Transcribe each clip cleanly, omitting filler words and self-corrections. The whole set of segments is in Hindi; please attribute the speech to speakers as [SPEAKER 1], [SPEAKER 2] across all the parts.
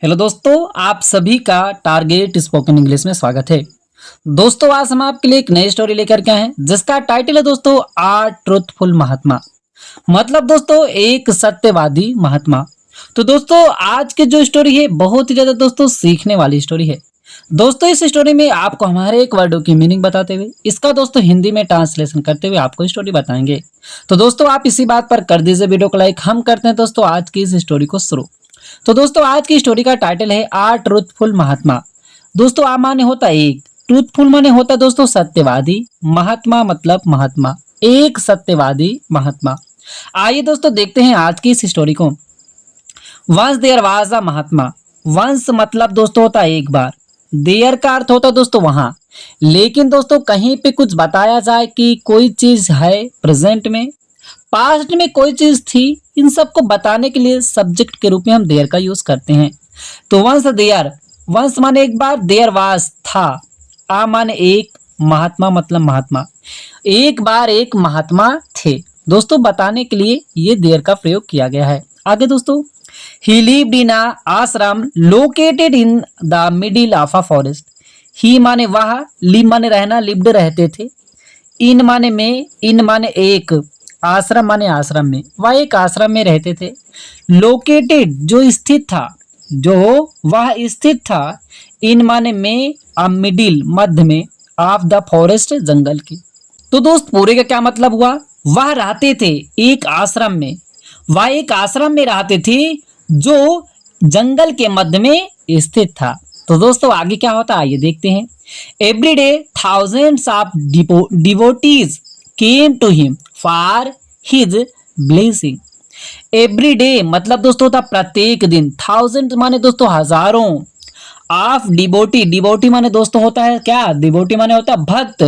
[SPEAKER 1] हेलो दोस्तों, आप सभी का टारगेट स्पोकन इंग्लिश में स्वागत है। दोस्तों, आज हम आपके लिए एक नई स्टोरी लेकर के आए हैं जिसका टाइटल है दोस्तों आ ट्रूथफुल महात्मा। मतलब दोस्तों एक सत्यवादी महात्मा। तो दोस्तों आज की जो स्टोरी है बहुत ही ज्यादा दोस्तों सीखने वाली स्टोरी है। दोस्तों इस स्टोरी में आपको हमारे एक वर्डों की मीनिंग बताते हुए इसका दोस्तों हिंदी में ट्रांसलेशन करते हुए आपको स्टोरी बताएंगे। तो दोस्तों आप इसी बात पर कर दीजिए वीडियो को लाइक। हम करते हैं दोस्तों आज की इस स्टोरी को शुरू। तो दोस्तों आज की स्टोरी का टाइटल है आ ट्रूथफुल महात्मा। दोस्तों आ माने होता एक, ट्रूथफुल माने होता दोस्तों सत्यवादी, महात्मा मतलब महात्मा, एक सत्यवादी महात्मा। आइए दोस्तों देखते हैं आज की इस स्टोरी को। Once there was a mahatma. Once मतलब दोस्तों होता एक बार, देयर का अर्थ होता दोस्तों वहां। लेकिन दोस्तों कहीं पे कुछ बताया जाए कि कोई चीज है प्रेजेंट में, पास्ट में कोई चीज थी, इन सबको बताने के लिए सब्जेक्ट के रूप में हम देयर का यूज करते हैं। तो वंस देयर, वंस माने एक बार, देयर वाज था, आ माने एक, महात्मा मतलब महात्मा, एक बार एक महात्मा थे। दोस्तों बताने के लिए ये देयर का प्रयोग किया गया है। आगे दोस्तों, ही lived in a ashram located in the middle of a forest. He माने वह, लिव माने रहना, लिव्ड रहते थे, इन माने में, इन माने एक, आश्रम माने आश्रम में, वह एक आश्रम में रहते थे। लोकेटेड जो स्थित था, जो वह स्थित था, इन माने में, अ मिडिल मध्य में, ऑफ द फॉरेस्ट जंगल की। तो दोस्त पूरे का क्या मतलब हुआ, वह रहते थे एक आश्रम में, वह एक आश्रम में रहते थे जो जंगल के मध्य में स्थित था। तो दोस्तों आगे क्या होता है आइए देखते हैं। Every day thousands of devotees came to him for his blessing. Every day मतलब दोस्तों होता प्रत्येक दिन, थाउजेंड माने दोस्तों हजारों, ऑफ डिवोटी, डिवोटी माने दोस्तों होता है क्या, डिवोटी माने होता है भक्त,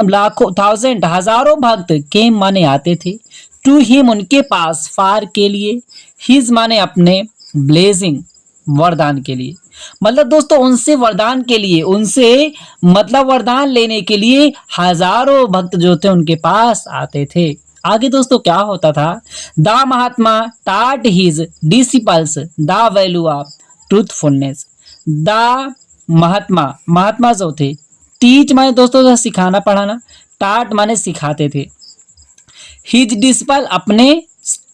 [SPEAKER 1] लाखों, थाउजेंड हजारों भक्त, केम माने आते थे, टू हिम उनके पास, फार के लिए, हिज माने अपने, ब्लेसिंग वरदान के लिए। मतलब दोस्तों उनसे वरदान के लिए, उनसे मतलब वरदान लेने के लिए हजारों भक्त जो थे उनके पास आते थे। आगे दोस्तों क्या होता था, the Mahatma taught his disciples the value of truthfulness. The Mahatma, Mahatma जो थे, टीच माने दोस्तों सिखाना पढ़ाना, टाट माने सिखाते थे, हिज डिसिपल अपने,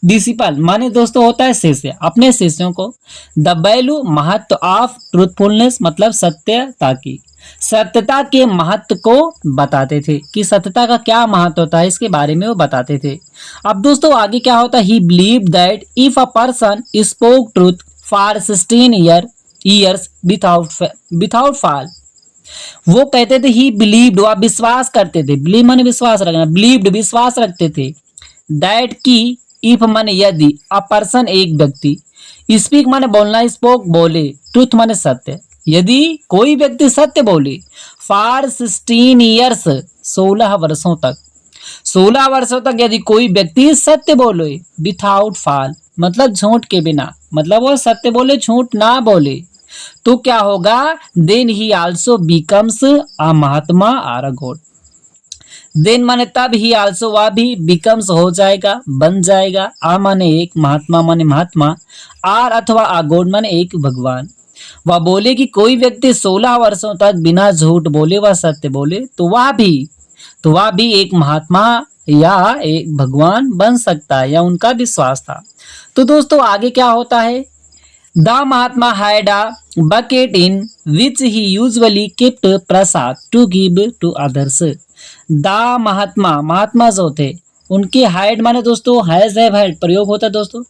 [SPEAKER 1] डिसिपल माने दोस्तों होता है शिष्य, अपने शिष्यों को, द वैल्यू महत्व ऑफ ट्रूथफुलनेस मतलब सत्यता की, सत्यता के महत्व को बताते थे कि सत्यता का क्या महत्व होता है इसके बारे में वो बताते थे। अब दोस्तों आगे क्या होता है, ही believe that if a person spoke truth for 16 years without fall. वो कहते थे ही बिलीव्ड, वह विश्वास करते थे, बिलीव माने विश्वास रखना, बिलीव्ड विश्वास रखते थे, दैट की, इफ माने यदि, अ पर्सन एक व्यक्ति, स्पीक माने बोलना, स्पोक बोले, ट्रूथ माने सत्य, यदि कोई व्यक्ति सत्य बोले, फॉर 16 ईयर्स 16 वर्षों तक, 16 वर्षों तक यदि कोई व्यक्ति सत्य बोले, विथाउट फॉल मतलब झूठ के बिना, मतलब वो सत्य बोले झूठ ना बोले, तो क्या होगा, then he also becomes a mahatma or a god. Then माने तब ही आल्सो वह भी बिकम्स हो जाएगा, बन जाएगा, आ माने एक, महात्मा माने महात्मा, आर अथवा आ गॉड माने एक भगवान। वह बोले कि कोई व्यक्ति 16 वर्षों तक बिना झूठ बोले व सत्य बोले तो वह भी एक महात्मा या एक भगवान बन सकता है, या उनका विश्वास था। तो दोस्तों आगे क्या होता है, the Mahatma had a bucket in which he usually kept prasad to give to others. The Mahatma, Mahatma जो थे उनके हाइड माने दोस्तों हैज हैव हैड प्रयोग होता है दोस्तों।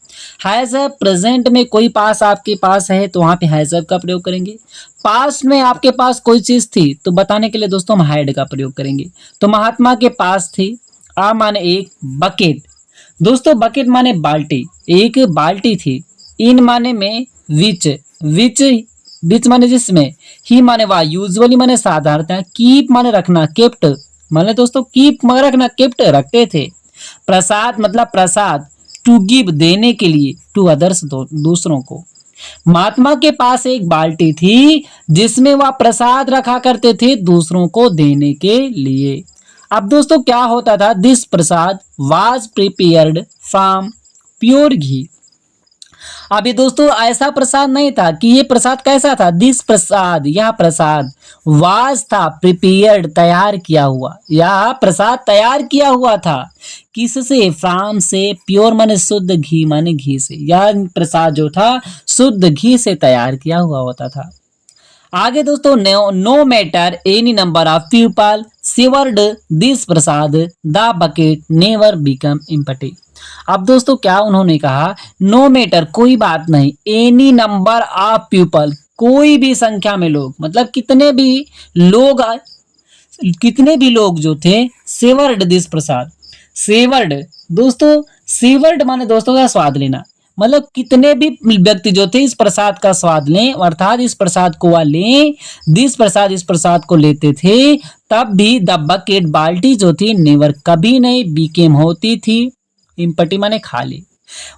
[SPEAKER 1] हैज हैव प्रेजेंट में कोई पास आपके पास है तो वहां पे हैज हैव का प्रयोग करेंगे। पास्ट में आपके पास कोई चीज थी तो बताने के लिए दोस्तों हम हैड का प्रयोग करेंगे। तो महात्मा के पास थी, आ माने एक, बकेट दोस्तों, बकेट माने बाल्टी, एक बाल्टी थी, इन माने में, विच, विच विच माने जिसमें, ही माने वह, यूजुअली माने साधारणतः, कीप माने रखना, केप्ट माने दोस्तों कीप माने रखना, केप्ट रखते थे, प्रसाद मतलब प्रसाद, टू गिव देने के लिए, टू अदर्स दूसरों को। महात्मा के पास एक बाल्टी थी जिसमें वह प्रसाद रखा करते थे दूसरों को देने के लिए। अब दोस्तों क्या होता था, this prasad was prepared from pure ghee. अभी दोस्तों ऐसा प्रसाद नहीं था कि ये प्रसाद कैसा था, दिस प्रसाद, यह प्रसाद वाज था प्रिपेयर्ड, तैयार किया हुआ, यह प्रसाद तैयार किया हुआ था किससे, फ्राम से, प्योर माने शुद्ध, घी माने घी से, यह प्रसाद जो था शुद्ध घी से तैयार किया हुआ होता था। आगे दोस्तों, no matter any number of people served this prasad the bucket never become empty. अब दोस्तों क्या उन्होंने कहा, नो मैटर कोई बात नहीं, एनी नंबर ऑफ पीपल कोई भी संख्या में लोग, मतलब लोग कितने भी लोग जो थे, सेवर्ड दिस प्रसाद, सेवर्ड दोस्तों, सेवर्ड माने दोस्तों का स्वाद लेना, मतलब कितने भी व्यक्ति जो थे इस प्रसाद का स्वाद लें, अर्थात इस प्रसाद को वह लें, दिस प्रसाद इस प्रसाद को लेते थे, तब भी द बकेट बाल्टी जो थी नेवर कभी नहीं, बीकेम होती थी, इम्पटी माने खाली।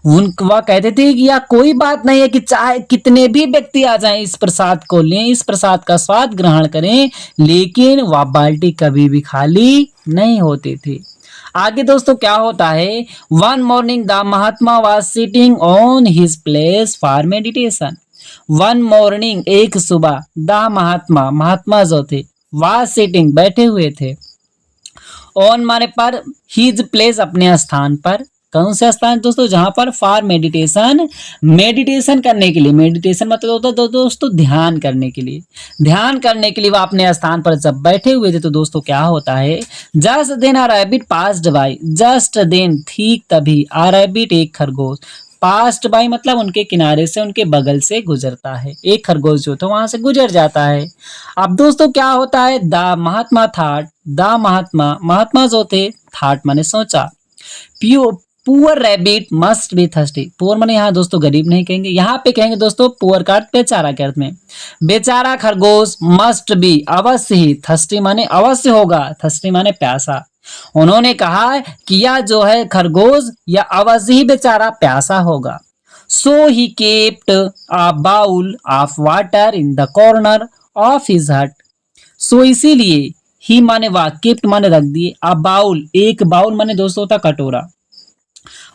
[SPEAKER 1] वह कहते थे कि यह कोई बात नहीं है कि चाहे कितने भी व्यक्ति आ जाएं, इस प्रसाद को लें, इस प्रसाद का स्वाद ग्रहण करें, लेकिन वह बाल्टी कभी भी खाली नहीं होती थी। आगे दोस्तों क्या होता है, one morning the Mahatma was sitting on his place for meditation. One morning एक सुबह, द महात्मा महात्मा जो थे, वाज सिटिंग बैठे हुए थे, ऑन माने पर, हिज प्लेस अपने स्थान पर, कौन से स्थान दोस्तों, जहां पर फॉर मेडिटेशन, मेडिटेशन करने के लिए, मेडिटेशन मतलब होता है दोस्तों ध्यान करने के लिए, ध्यान करने के लिए वह अपने स्थान पर जब बैठे हुए थे, तो दोस्तों क्या होता है, just then a rabbit passed by, just then ठीक तभी, आ रैबिट एक खरगोश, पास्ट बाय मतलब उनके किनारे से, उनके बगल से गुजरता है, एक खरगोश जो था वहां से गुजर जाता है। अब दोस्तों क्या होता है, the Mahatma that, the Mahatma, Mahatma जो थे, थाट माने सोचा, poor rabbit must be thirsty, poor माने यहाँ दोस्तों गरीब नहीं कहेंगे, यहाँ पे कहेंगे दोस्तों पुअर का बेचारा के अर्थ में, बेचारा खरगोश, मस्ट बी अवश्य ही, थर्स्टी माने अवश्य होगा, थर्स्टी माने प्यासा। उन्होंने कहा कि यह जो है खरगोश, यह अवश्य ही बेचारा प्यासा होगा। So he kept a bowl of water in the corner of his hut, so इसीलिए, ही माने वह, केप्ट माने रख दिए, अ बाउल एक बाउल माने दोस्तों होता कटोरा,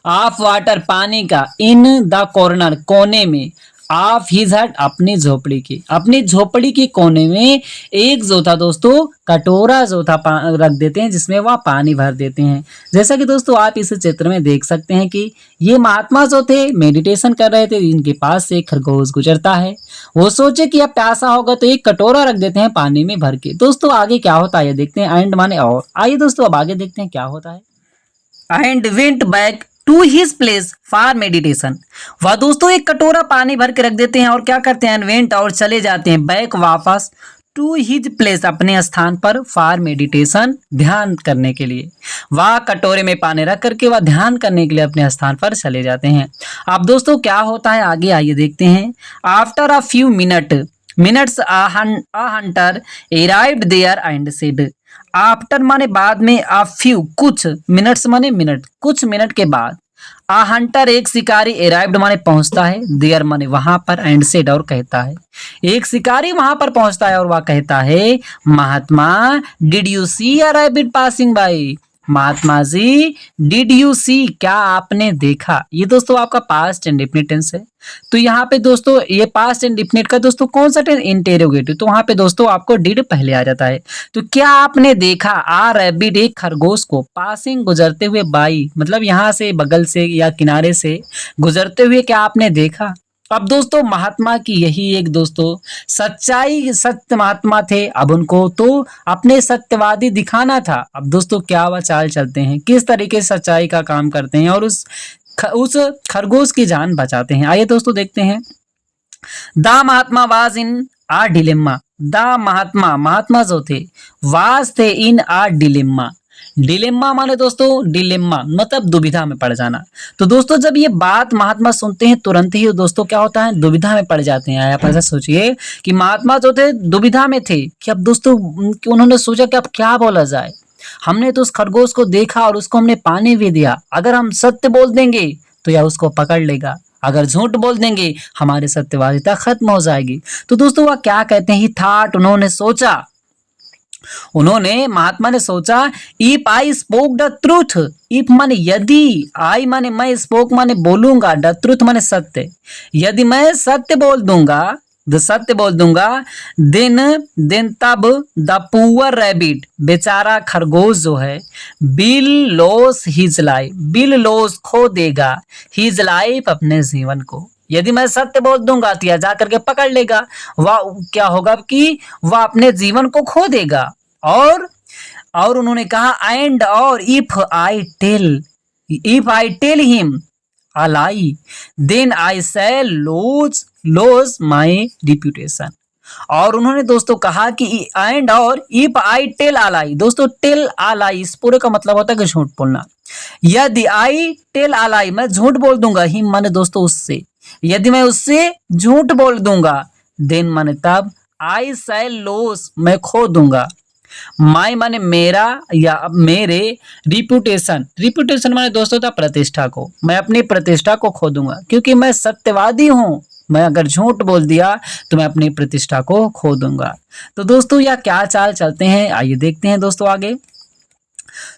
[SPEAKER 1] ऑफ वाटर पानी का, इन द कॉर्नर कोने में, ऑफ हिज हट अपनी झोपड़ी की, अपनी झोपड़ी के कोने में एक जो था दोस्तों कटोरा जो था रख देते हैं, जिसमें वह पानी भर देते हैं। जैसा कि दोस्तों आप इस चित्र में देख सकते हैं कि ये महात्मा जो थे मेडिटेशन कर रहे थे, इनके पास से एक खरगोश गुजरता है, वो सोचे कि अब प्यासा होगा तो एक कटोरा रख देते हैं पानी में भर के। दोस्तों आगे क्या होता है देखते हैं, एंड माने और, आइए दोस्तों अब आगे देखते हैं क्या होता है। And went back to his place for meditation, वह दोस्तों एक कटोरा पानी भर के रख देते हैं और क्या करते हैं, वेंट और चले जाते हैं, बैक वापस, टू हिज प्लेस अपने स्थान पर, फॉर मेडिटेशन ध्यान करने के लिए, वह कटोरे में पानी रख करके वह ध्यान करने के लिए अपने स्थान पर चले जाते हैं। अब दोस्तों क्या होता है आगे आइए देखते हैं। After a few minutes a hunter arrived there and said, after माने बाद में, आ फ्यू कुछ, मिनट्स माने मिनट, कुछ मिनट के बाद, आ हंटर एक शिकारी, अराइव्ड माने पहुंचता है, देयर माने वहां पर, एंड सेड और कहता है, एक शिकारी वहां पर पहुंचता है और वह कहता है, Mahatma did you see a rabbit passing by, Mahatma ji did you see क्या आपने देखा, ये दोस्तों आपका पास्ट इंडेफिनिट टेंस है, तो यहाँ पे दोस्तों ये पास्ट इंडेफिनिट का दोस्तों कौन सा टेंस, इंटेरोगेटिव, तो वहां पे दोस्तों आपको डिड पहले आ जाता है। तो क्या आपने देखा, आ रैबिट एक खरगोश को, पासिंग गुजरते हुए, बाई मतलब यहाँ से बगल से या किनारे से गुजरते हुए क्या आपने देखा। अब दोस्तों महात्मा की यही एक दोस्तों सच्चाई, सत्य महात्मा थे, अब उनको तो अपने सत्यवादी दिखाना था। अब दोस्तों क्या वह चाल चलते हैं, किस तरीके से सच्चाई का काम करते हैं और उस खरगोश की जान बचाते हैं, आइए दोस्तों देखते हैं। The Mahatma was in a dilemma, the Mahatma, Mahatma जो थे, वाज थे इन आ डिलेम्मा, डिलेम्मा माने दोस्तों डिलेम्मा मतलब दुविधा में पड़ जाना। तो दोस्तों जब ये बात महात्मा सुनते हैं तुरंत ही दोस्तों क्या होता है, दुविधा में पड़ जाते हैं। आप ऐसा सोचिए कि महात्मा जो थे दुविधा में थे कि अब दोस्तों उन्होंने सोचा कि अब क्या बोला जाए, हमने तो उस खरगोश को देखा और उसको हमने पानी भी दिया, अगर हम सत्य बोल देंगे तो यह उसको पकड़ लेगा, अगर झूठ बोल देंगे हमारी सत्यवादिता खत्म हो जाएगी। तो दोस्तों वह क्या कहते हैं, थॉट उन्होंने सोचा, उन्होंने महात्मा ने सोचा, if I spoke the truth, if माने यदि, आई माने मैं, स्पोक माने बोलूंगा, द ट्रूथ माने सत्य, यदि मैं सत्य बोल दूंगा, द सत्य बोल दूंगा, देन देन तब द पुअर रैबिट, बेचारा खरगोश जो है, bill loss his life, bill loss खो देगा, हिज लाइफ अपने जीवन को। यदि मैं सत्य बोल दूंगा तो यह जा करके पकड़ लेगा, वह क्या होगा कि वह अपने जीवन को खो देगा। और उन्होंने कहा एंड और if I tell him a lie, then I shall lose my reputation। और उन्होंने दोस्तों कहा कि एंड और if I tell a lie, दोस्तों टेल a lie इस पूरे का मतलब होता है कि झूठ बोलना। यदि आई टेल a lie, मैं झूठ बोल दूंगा, हिम माने दोस्तों उससे, यदि मैं उससे झूठ बोल दूंगा, देन माने तब, आई शैल लॉस मैं खो दूंगा, माई माने मेरा या मेरे, रिपुटेशन माने दोस्तों था प्रतिष्ठा को, मैं अपनी प्रतिष्ठा को खो दूंगा, क्योंकि मैं सत्यवादी हूं, मैं अगर झूठ बोल दिया तो मैं अपनी प्रतिष्ठा को खो दूंगा। तो दोस्तों यह क्या चाल चलते हैं, आइए देखते हैं दोस्तों आगे।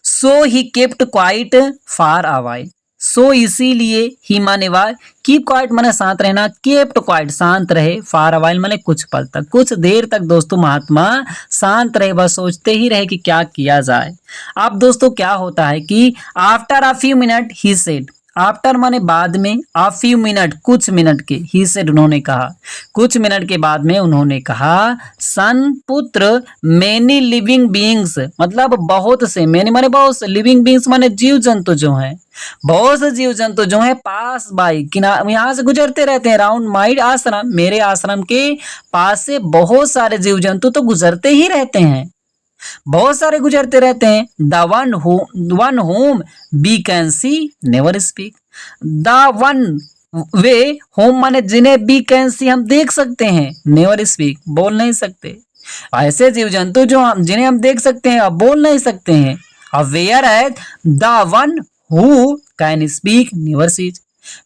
[SPEAKER 1] So he kept quite far away, so इसीलिए ही माने वार, कीप क्वाइट माने शांत रहना, केप्ट क्वाइट शांत रहे, फार अवाइल माने कुछ पल तक, कुछ देर तक दोस्तों महात्मा शांत रहे, बस सोचते ही रहे कि क्या किया जाए। अब दोस्तों क्या होता है कि after a few minute he said, after माने बाद में, आ फ्यू मिनट कुछ मिनट के, ही सेड उन्होंने कहा, कुछ मिनट के बाद में उन्होंने कहा, सन पुत्र, मेनी लिविंग बीइंग्स मतलब बहुत से, मैंने माने बहुत से, लिविंग बीइंग्स माने जीव जंतु जो हैं, बहुत से जीव जंतु जो हैं पास बाई किनारे यहाँ से गुजरते रहते हैं, राउंड माई आश्रम, मेरे आश्रम के पास से बहुत सारे जीव जंतु तो गुजरते ही रहते हैं, बहुत सारे गुजरते रहते हैं। The one home B can see never speak, the one way home माने जिन्हें बी कैन सी हम देख सकते हैं, नेवर स्पीक बोल नहीं सकते, ऐसे जीव जंतु जो हम जिन्हें हम देख सकते हैं अब बोल नहीं सकते हैं। अब whereas the one who can speak never sees,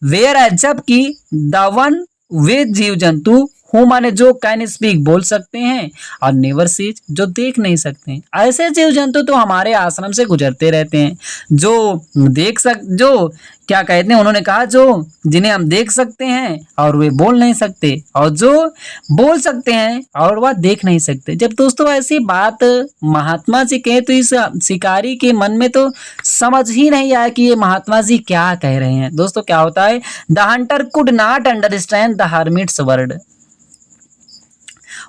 [SPEAKER 1] whereas जबकि द वन वे जीव जंतु हु माने जो कैन स्पीक बोल सकते हैं, और नेवर सीज जो देख नहीं सकते हैं, ऐसे जीव जंतु तो हमारे आश्रम से गुजरते रहते हैं, जो क्या कहते हैं, उन्होंने कहा जो जिन्हें हम देख सकते हैं और वे बोल नहीं सकते, और जो बोल सकते हैं और वह देख नहीं सकते। जब दोस्तों ऐसी बात महात्मा जी कहे तो इस शिकारी के मन में तो समझ ही नहीं आया कि ये महात्मा जी क्या कह रहे हैं। दोस्तों क्या होता है, the Hunter could not understand the hermits word,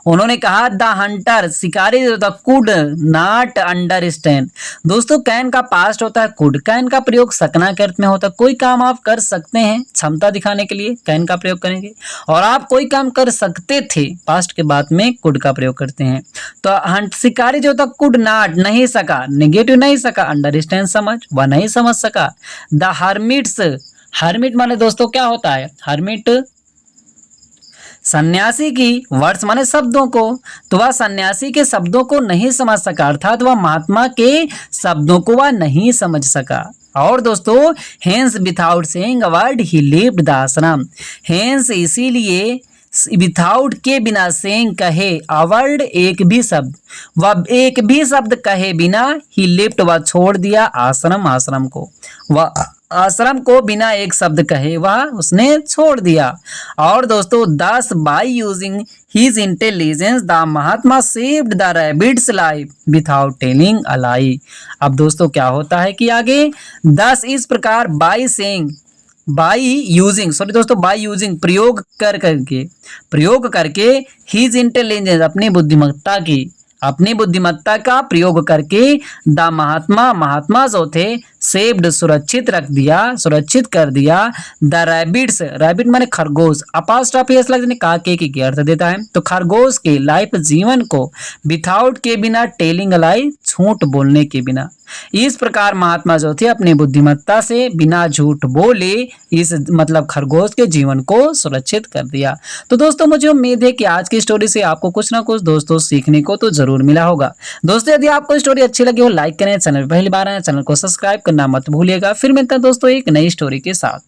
[SPEAKER 1] उन्होंने कहा द हंटर शिकारी जो था कुड नॉट अंडरस्टैंड, दोस्तों कैन का पास्ट होता है कुड, कैन का प्रयोग सकना के अर्थ में होता है, कोई काम आप कर सकते हैं क्षमता दिखाने के लिए कैन का प्रयोग करेंगे, और आप कोई काम कर सकते थे पास्ट के बाद में कुड का प्रयोग करते हैं। तो शिकारी जो था कुड नॉट नहीं सका, नेगेटिव नहीं सका, अंडरस्टैंड समझ, वह नहीं समझ सका। द हर्मिट्स, हर्मिट माने दोस्तों क्या होता है, हर्मिट सन्यासी की, वर्ड्स माने शब्दों को, तो वह सन्यासी के शब्दों को नहीं समझ सका, अर्थात वह महात्मा के शब्दों को वह नहीं समझ सका। और दोस्तों hence without saying a word he left the आश्रम, हेंस इसीलिए विथआउट के बिना सेइंग कहे, अ वर्ड एक भी शब्द, वह एक भी शब्द कहे बिना, ही लेफ्ट वह छोड़ दिया आश्रम, आश्रम को, वह आश्रम को बिना एक शब्द कहे वह उसने छोड़ दिया। और दोस्तों 10 by using his intelligence the Mahatma saved the rabbit's life without telling a lie. अब दोस्तों क्या होता है कि आगे 10 इस प्रकार बाय सेइंग, बाय यूजिंग प्रयोग करके हिज इंटेलिजेंस अपनी बुद्धिमत्ता का प्रयोग करके द महात्मा जो थे सेव्ड सुरक्षित कर दिया द रैबिट्स, रैबिट माने खरगोश, अपोस्ट्रोफी एस लगने काके की अर्थ देता है, तो खरगोश के लाइफ जीवन को विथआउट के बिना, टेलिंग लाई झूठ बोलने के बिना, इस प्रकार महात्मा जो थे अपनी बुद्धिमत्ता से बिना झूठ बोले इस मतलब खरगोश के जीवन को सुरक्षित कर दिया। तो दोस्तों मुझे उम्मीद है कि आज की स्टोरी से आपको कुछ ना कुछ दोस्तों सीखने को तो जरूर मिला होगा। दोस्तों यदि आपको स्टोरी अच्छी लगी हो लाइक करें, चैनल पहली बार आए चैनल को सब्सक्राइब करना मत भूलिएगा। फिर मिलते हैं दोस्तों एक नई स्टोरी के साथ।